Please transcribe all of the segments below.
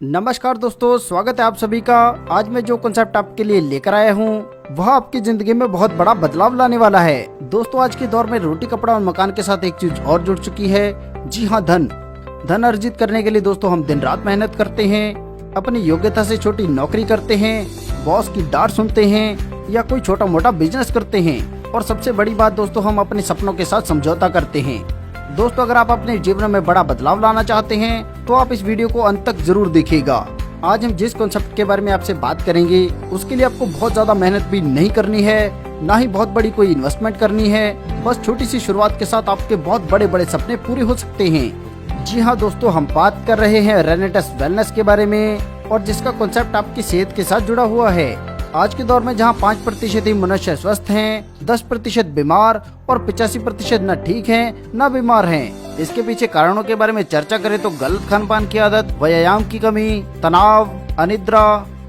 नमस्कार दोस्तों, स्वागत है आप सभी का। आज मैं जो कॉन्सेप्ट आपके लिए लेकर आया हूँ वह आपकी जिंदगी में बहुत बड़ा बदलाव लाने वाला है। दोस्तों, आज के दौर में रोटी कपड़ा और मकान के साथ एक चीज और जुड़ चुकी है। जी हाँ, धन अर्जित करने के लिए दोस्तों हम दिन रात मेहनत करते हैं, अपनी योग्यता से छोटी नौकरी करते हैं, बॉस की डांट सुनते हैं या कोई छोटा मोटा बिजनेस करते हैं। और सबसे बड़ी बात दोस्तों, हम अपने सपनों के साथ समझौता करते हैं। दोस्तों, अगर आप अपने जीवन में बड़ा बदलाव लाना चाहते हैं तो आप इस वीडियो को अंत तक जरूर देखिएगा। आज हम जिस कॉन्सेप्ट के बारे में आपसे बात करेंगे उसके लिए आपको बहुत ज्यादा मेहनत भी नहीं करनी है, ना ही बहुत बड़ी कोई इन्वेस्टमेंट करनी है। बस छोटी सी शुरुआत के साथ आपके बहुत बड़े बड़े सपने पूरे हो सकते हैं। जी हाँ दोस्तों, हम बात कर रहे हैं रेनेटेस वेलनेस के बारे में, और जिसका कॉन्सेप्ट आपकी सेहत के साथ जुड़ा हुआ है। आज के दौर में जहां 5% ही मनुष्य स्वस्थ हैं, 10% बीमार और 85% न ठीक हैं न बीमार हैं। इसके पीछे कारणों के बारे में चर्चा करें तो गलत खान पान की आदत, व्यायाम की कमी, तनाव, अनिद्रा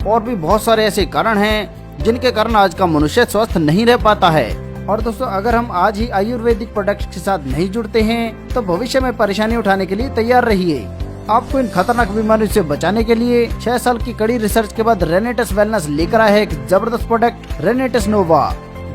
और भी बहुत सारे ऐसे कारण हैं जिनके कारण आज का मनुष्य स्वस्थ नहीं रह पाता है। और दोस्तों, अगर हम आज ही आयुर्वेदिक प्रोडक्ट्स के साथ नहीं जुड़ते हैं तो भविष्य में परेशानी उठाने के लिए तैयार रहिए। आपको इन खतरनाक बीमारियों से बचाने के लिए 6 साल की कड़ी रिसर्च के बाद रेनेटेस वेलनेस लेकर आया है एक जबरदस्त प्रोडक्ट, रेनेटेस नोवा।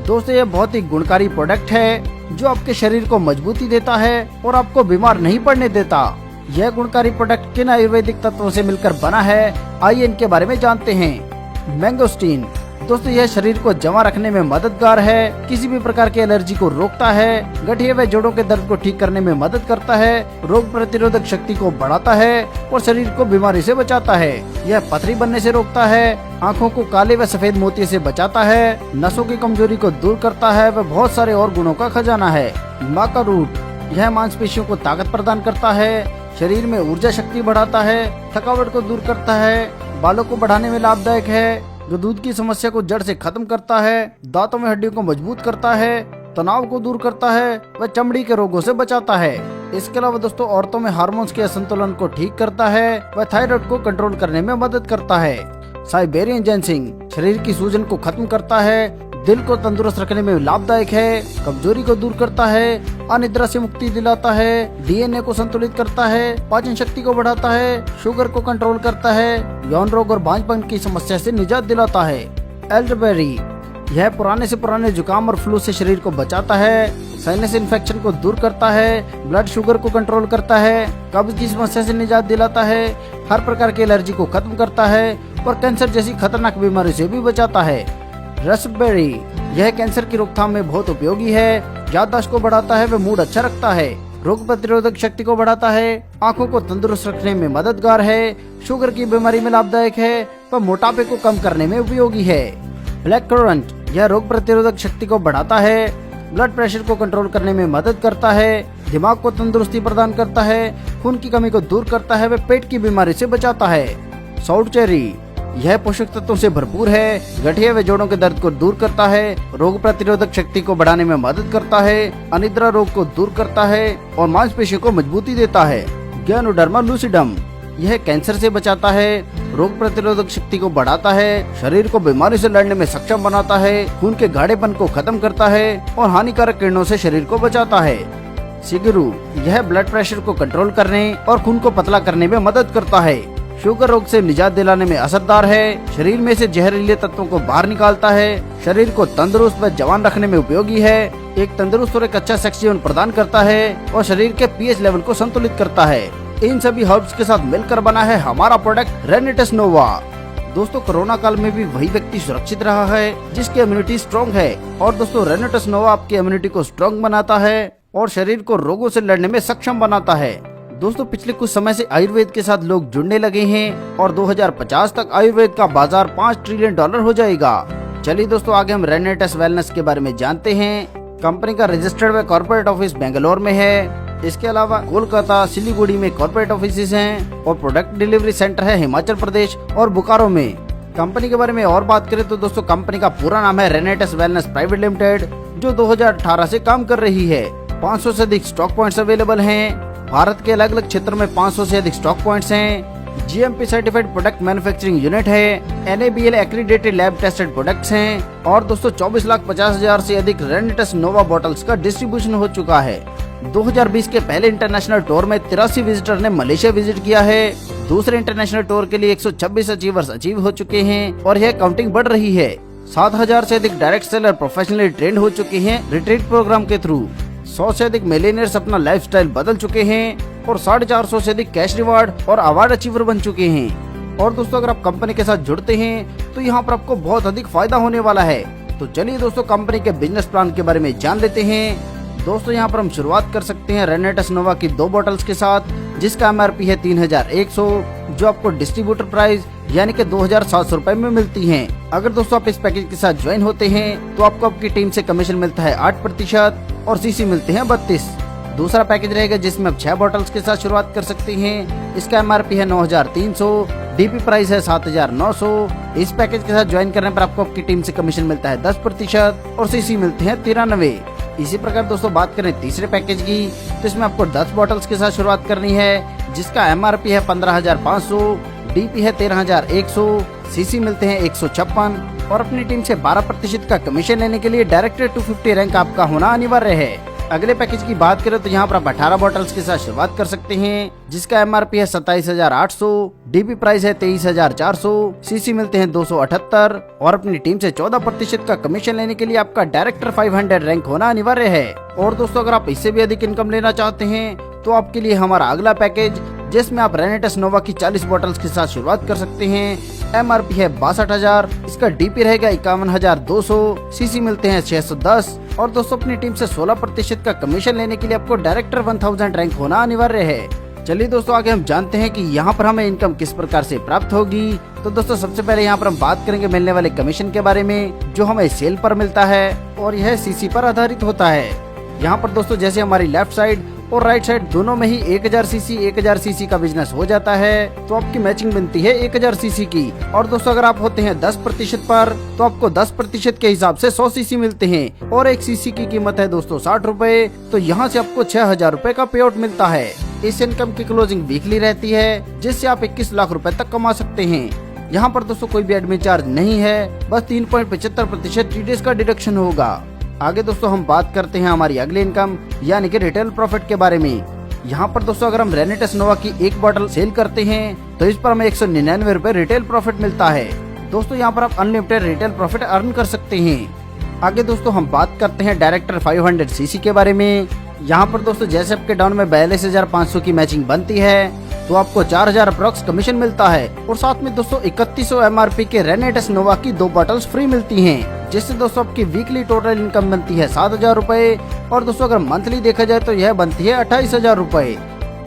दोस्तों, ये बहुत ही गुणकारी प्रोडक्ट है जो आपके शरीर को मजबूती देता है और आपको बीमार नहीं पड़ने देता। यह गुणकारी प्रोडक्ट किन आयुर्वेदिक तत्वों से मिलकर बना है, आइए इनके बारे में जानते हैं। मैंगोस्टीन दोस्तों, यह शरीर को जमा रखने में मददगार है, किसी भी प्रकार की एलर्जी को रोकता है, गठिए व जोड़ों के दर्द को ठीक करने में मदद करता है, रोग प्रतिरोधक शक्ति को बढ़ाता है और शरीर को बीमारी से बचाता है। यह पथरी बनने से रोकता है, आँखों को काले व सफेद मोतिये से बचाता है, नसों की कमजोरी को दूर करता है व बहुत सारे और गुणों का खजाना है। माका रूट, यह मांसपेशियों को ताकत प्रदान करता है, शरीर में ऊर्जा शक्ति बढ़ाता है, थकावट को दूर करता है, बालों को बढ़ाने में लाभदायक है, जो दूध की समस्या को जड़ से खत्म करता है, दांतों में हड्डियों को मजबूत करता है, तनाव को दूर करता है व चमड़ी के रोगों से बचाता है। इसके अलावा दोस्तों, औरतों में हार्मोन्स के असंतुलन को ठीक करता है व थायराइड को कंट्रोल करने में मदद करता है। साइबेरियन जिनसिंग शरीर की सूजन को खत्म करता है, दिल को तंदुरुस्त रखने में लाभदायक है, कमजोरी को दूर करता है, अनिद्रा से मुक्ति दिलाता है, डीएनए को संतुलित करता है, पाचन शक्ति को बढ़ाता है, शुगर को कंट्रोल करता है, यौन रोग और बांझपन की समस्या से निजात दिलाता है। एल्डरबेरी, यह पुराने से पुराने जुकाम और फ्लू से शरीर को बचाता है, साइनस इन्फेक्शन को दूर करता है, ब्लड शुगर को कंट्रोल करता है, कब्ज की समस्या से निजात दिलाता है, हर प्रकार की एलर्जी को खत्म करता है और कैंसर जैसी खतरनाक बीमारी से भी बचाता है। रास्पबेरी, यह कैंसर की रोकथाम में बहुत उपयोगी है, याददाश्त को बढ़ाता है व मूड अच्छा रखता है, रोग प्रतिरोधक शक्ति को बढ़ाता है, आंखों को तंदुरुस्त रखने में मददगार है, शुगर की बीमारी में लाभदायक है व मोटापे को कम करने में उपयोगी है। ब्लैक करंट, यह रोग प्रतिरोधक शक्ति को बढ़ाता है, ब्लड प्रेशर को कंट्रोल करने में मदद करता है, दिमाग को तंदुरुस्ती प्रदान करता है, खून की कमी को दूर करता है व पेट की बीमारी से बचाता है। साउथ चेरी, यह पोषक तत्वों से भरपूर है, गठिए व जोड़ों के दर्द को दूर करता है, रोग प्रतिरोधक शक्ति को बढ़ाने में मदद करता है, अनिद्रा रोग को दूर करता है और मांसपेशियों को मजबूती देता है। गैनोडर्मा लूसिडम, यह कैंसर से बचाता है, रोग प्रतिरोधक शक्ति को बढ़ाता है, शरीर को बीमारी से लड़ने में सक्षम बनाता है, खून के गाढ़ेपन को खत्म करता है और हानिकारक किरणों से शरीर को बचाता है। सिगरू, यह ब्लड प्रेशर को कंट्रोल करने और खून को पतला करने में मदद करता है, शुगर रोग से निजात दिलाने में असरदार है, शरीर में से जहरीले तत्वों को बाहर निकालता है, शरीर को तंदुरुस्त व जवान रखने में उपयोगी है, एक तंदुरुस्त और एक अच्छा सेक्स जीवन प्रदान करता है और शरीर के पीएच लेवल को संतुलित करता है। इन सभी हर्ब्स के साथ मिलकर बना है हमारा प्रोडक्ट रेनेटेस नोवा। दोस्तों, कोरोना काल में भी वही व्यक्ति सुरक्षित रहा है जिसकी इम्यूनिटी स्ट्रॉन्ग है। और दोस्तों, रेनेटेस नोवा आपकी इम्यूनिटी को स्ट्रॉन्ग बनाता है और शरीर को रोगों से लड़ने में सक्षम बनाता है। दोस्तों, पिछले कुछ समय से आयुर्वेद के साथ लोग जुड़ने लगे हैं और 2050 तक आयुर्वेद का बाजार $5 ट्रिलियन हो जाएगा। चलिए दोस्तों, आगे हम रेनेटेस वेलनेस के बारे में जानते हैं। कंपनी का रजिस्टर्ड व कॉर्पोरेट ऑफिस बेंगलोर में है। इसके अलावा कोलकाता, सिलीगुड़ी में कॉर्पोरेट ऑफिस हैं और प्रोडक्ट डिलीवरी सेंटर है हिमाचल प्रदेश और बोकारो में। कंपनी के बारे में और बात करें तो दोस्तों, कंपनी का पूरा नाम है रेनेटेस वेलनेस प्राइवेट लिमिटेड, जो 2018 से काम कर रही है। 500 से अधिक स्टॉक पॉइंट्स अवेलेबल हैं। भारत के अलग अलग क्षेत्रों में 500 से अधिक स्टॉक पॉइंट्स हैं। GMP certified product manufacturing unit है। NABL accredited lab tested products हैं और दोस्तों 24,50,000 से अधिक रेनेटेस नोवा बॉटल्स का डिस्ट्रीब्यूशन हो चुका है। 2020 के पहले इंटरनेशनल टूर में 83 विजिटर ने मलेशिया विजिट किया है। दूसरे इंटरनेशनल टूर के लिए 126 अचीवर्स अचीव हो चुके हैं और यह काउंटिंग बढ़ रही है। 7000 से अधिक डायरेक्ट सेलर प्रोफेशनली ट्रेंड हो चुके हैं रिट्रीट प्रोग्राम के थ्रू। 100 से अधिक मिलियनियर्स अपना लाइफस्टाइल बदल चुके हैं और 450 से अधिक कैश रिवार्ड और अवार्ड अचीवर बन चुके हैं। और दोस्तों अगर आप कंपनी के साथ जुड़ते हैं तो यहाँ पर आपको बहुत अधिक फायदा होने वाला है। तो चलिए दोस्तों कंपनी के बिजनेस प्लान के बारे में जान लेते हैं। दोस्तों यहाँ पर हम शुरुआत कर सकते हैं रेनेटस नोवा की 2 बॉटल्स के साथ, जिसका MRP है 3100, जो आपको डिस्ट्रीब्यूटर प्राइस यानी कि 2700 रुपए में मिलती हैं। अगर दोस्तों आप इस पैकेज के साथ ज्वाइन होते हैं तो आपको आपकी टीम से कमीशन मिलता है 8% और CC मिलते हैं 32। दूसरा पैकेज रहेगा जिसमें आप 6 बॉटल्स के साथ शुरुआत कर सकते हैं। इसका MRP है 9300, DP प्राइस है 7900। इस पैकेज के साथ ज्वाइन करने पर आपको आपकी टीम से कमीशन मिलता है 10% और CC मिलते हैं 93। इसी प्रकार दोस्तों बात करें तीसरे पैकेज की तो इसमें आपको 10 बॉटल्स के साथ शुरुआत करनी है, जिसका MRP है 15500, DP है 13100, CC मिलते हैं 156 और अपनी टीम से 12% का कमीशन लेने के लिए डायरेक्टर 250 रैंक आपका होना अनिवार्य है। अगले पैकेज की बात करें तो यहाँ पर आप 18 बॉटल्स के साथ शुरुआत कर सकते हैं, जिसका MRP है 27800, DP प्राइस है 23400, CC मिलते हैं 278 और अपनी टीम से 14% का कमीशन लेने के लिए आपका डायरेक्टर 500 रैंक होना अनिवार्य है। और दोस्तों अगर आप इससे भी अधिक इनकम लेना चाहते हैं तो आपके लिए हमारा अगला पैकेज, जिसमें आप रेनेटस नोवा की 40 बॉटल्स के साथ शुरुआत कर सकते हैं। MRP है 62000, इसका DP रहेगा 51200, CC मिलते हैं 610 और दोस्तों अपनी टीम से 16% का कमीशन लेने के लिए आपको डायरेक्टर 1000 रैंक होना अनिवार्य है। चलिए दोस्तों आगे हम जानते हैं कि यहाँ पर हमें इनकम किस प्रकार से प्राप्त होगी। तो दोस्तों सबसे पहले यहाँ पर हम बात करेंगे मिलने वाले कमीशन के बारे में, जो हमें सेल पर मिलता है और यह CC पर आधारित होता है। यहाँ पर दोस्तों जैसे हमारी लेफ्ट साइड और राइट साइड दोनों में ही 1000 CC का बिजनेस हो जाता है, तो आपकी मैचिंग बनती है 1000 CC की। और दोस्तों अगर आप होते हैं 10% पर तो आपको 10% के हिसाब से 100 CC मिलते हैं और 1 CC की कीमत है दोस्तों 60 रुपए। तो यहाँ से आपको 6000 रुपए का पे आउट मिलता है। इस इनकम की क्लोजिंग वीकली रहती है, जिससे आप 21 लाख रुपए तक कमा सकते हैं। यहाँ पर दोस्तों कोई भी एडमिन चार्ज नहीं है, बस 3.75% TDS का डिडक्शन होगा। आगे दोस्तों हम बात करते हैं हमारी अगली इनकम यानी कि रिटेल प्रॉफिट के बारे में। यहाँ पर दोस्तों अगर हम रेनेटस नोवा की 1 बॉटल सेल करते हैं तो इस पर हमें 199 रुपए रिटेल प्रॉफिट मिलता है। दोस्तों यहाँ पर आप अनलिमिटेड रिटेल प्रॉफिट अर्न कर सकते हैं। आगे दोस्तों हम बात करते हैं डायरेक्टर 500 CC के बारे में। यहाँ पर दोस्तों जैसे आपके डाउन में 42500 की मैचिंग बनती है तो आपको 4000 अप्रॉक्स कमीशन मिलता है और साथ में दोस्तों 3100 MRP के रेनेटस नोवा की 2 बॉटल्स फ्री मिलती हैं, जिससे दोस्तों आपकी वीकली टोटल इनकम बनती है 7000 रुपए और दोस्तों अगर मंथली देखा जाए तो यह बनती है 28000 रुपए।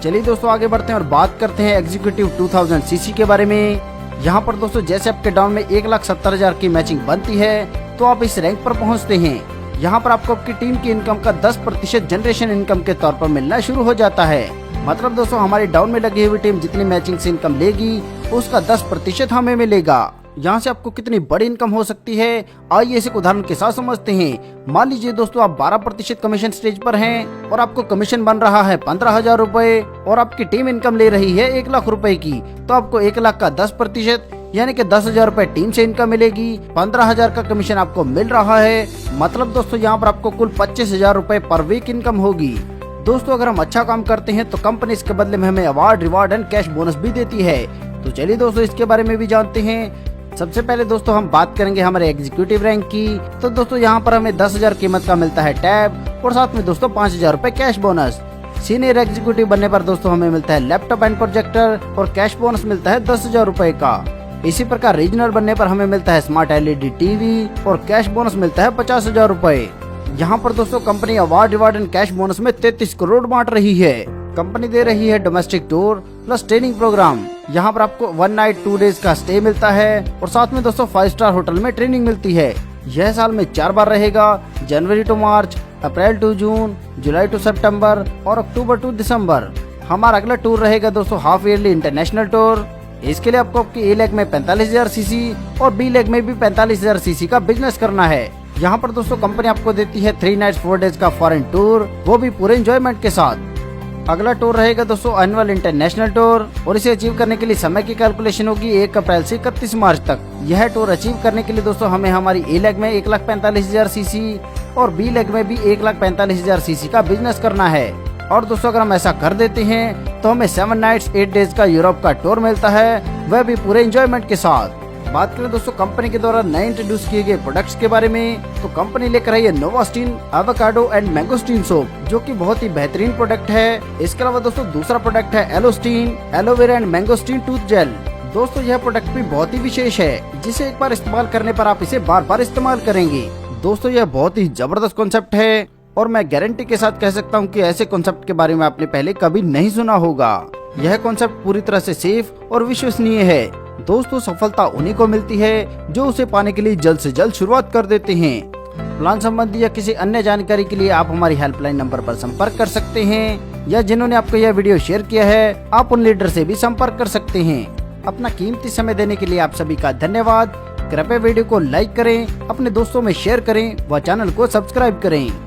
चलिए दोस्तों आगे बढ़ते हैं और बात करते हैं एग्जीक्यूटिव 2000 CC के बारे में। यहाँ पर दोस्तों जैसे आपके डाउन में 1,70,000 की मैचिंग बनती है तो आप इस रैंक पर पहुँचते हैं। यहाँ पर आपको आपकी टीम की इनकम का 10% जनरेशन इनकम के तौर पर मिलना शुरू हो जाता है। मतलब दोस्तों हमारी डाउन में लगी हुई टीम जितनी मैचिंग से इनकम लेगी उसका 10% हमें मिलेगा। यहाँ से आपको कितनी बड़ी इनकम हो सकती है, आइए इसे उदाहरण के साथ समझते हैं। मान लीजिए दोस्तों आप 12% कमीशन स्टेज पर हैं और आपको कमीशन बन रहा है 15,000 रुपए और आपकी टीम इनकम ले रही है 1 लाख रुपए की, तो आपको 1 लाख का 10% यानी कि 10,000 रुपए टीम से इनकम मिलेगी। 15,000 का कमीशन आपको मिल रहा है, मतलब दोस्तों यहाँ पर आपको कुल 25,000 रुपए पर वीक इनकम होगी। दोस्तों अगर हम अच्छा काम करते हैं तो कंपनी इसके बदले में हमें award, reward and cash bonus भी देती है। तो चलिए दोस्तों इसके बारे में भी जानते हैं। सबसे पहले दोस्तों हम बात करेंगे हमारे एग्जीक्यूटिव रैंक की। तो दोस्तों यहाँ पर हमें 10,000 कीमत का मिलता है टैब और साथ में दोस्तों 5,000 रुपए कैश बोनस। सीनियर एग्जीक्यूटिव बनने पर दोस्तों हमें मिलता है लैपटॉप एंड प्रोजेक्टर और कैश बोनस मिलता है 10,000 रुपए का। इसी प्रकार रीजनल बनने पर हमें मिलता है स्मार्ट LED टीवी और कैश बोनस मिलता है 50,000 रुपए। यहाँ पर दोस्तों company award, reward and cash bonus में 33 करोड़ बांट रही है। कंपनी दे रही है domestic tour plus training program. यहाँ पर आपको 1 नाइट 2 डेज का स्टे मिलता है और साथ में दोस्तों 5 स्टार होटल में ट्रेनिंग मिलती है। यह साल में 4 बार रहेगा, जनवरी टू मार्च, अप्रैल टू जून, जुलाई टू सितंबर और अक्टूबर टू दिसंबर। हमारा अगला टूर रहेगा दोस्तों हाफ ईयरली इंटरनेशनल टूर। इसके लिए आपको आपकी ए लेग में 45,000 CC और बी लेग में भी 45,000 CC का बिजनेस करना है। यहाँ पर दोस्तों कंपनी आपको देती है 3 नाइट्स 4 डेज का फॉरेन टूर, वो भी पूरे एंजॉयमेंट के साथ। अगला टूर रहेगा दोस्तों एनुअल इंटरनेशनल टूर और इसे अचीव करने के लिए समय की कैलकुलेशन होगी 1 अप्रैल से 31 मार्च तक। यह टूर अचीव करने के लिए दोस्तों हमें हमारी ए लेग में 1,45,000 CC और बी लेग में भी 1,45,000 CC का बिजनेस करना है। और दोस्तों अगर हम ऐसा कर देते हैं तो हमें 7 नाइट्स 8 डेज का यूरोप का टूर मिलता है, वह भी पूरे एंजॉयमेंट के साथ। बात करें दोस्तों कंपनी के द्वारा नए इंट्रोड्यूस किए गए प्रोडक्ट्स के बारे में, तो कंपनी लेकर आई है नोवास्टीन एवोकाडो एंड मैंगोस्टीन सोप, जो कि बहुत ही बेहतरीन प्रोडक्ट है। इसके अलावा दोस्तों दूसरा प्रोडक्ट है Alosteen aloe vera and mangosteen tooth gel. दोस्तों यह प्रोडक्ट भी बहुत ही विशेष है, जिसे एक बार इस्तेमाल करने पर आप इसे बार बार इस्तेमाल करेंगे। दोस्तों यह बहुत ही जबरदस्त कॉन्सेप्ट है और मैं गारंटी के साथ कह सकता हूँ कि ऐसे कॉन्सेप्ट के बारे में आपने पहले कभी नहीं सुना होगा। यह कॉन्सेप्ट पूरी तरह से सेफ और विश्वसनीय है। दोस्तों सफलता उन्हीं को मिलती है जो उसे पाने के लिए जल्द से जल्द शुरुआत कर देते हैं। प्लान संबंधी या किसी अन्य जानकारी के लिए आप हमारी हेल्पलाइन नंबर पर संपर्क कर सकते हैं, या जिन्होंने आपको यह वीडियो शेयर किया है आप उन लीडर से भी संपर्क कर सकते हैं। अपना कीमती समय देने के लिए आप सभी का धन्यवाद। कृपया वीडियो को लाइक करें, अपने दोस्तों में शेयर करें व चैनल को सब्सक्राइब करें।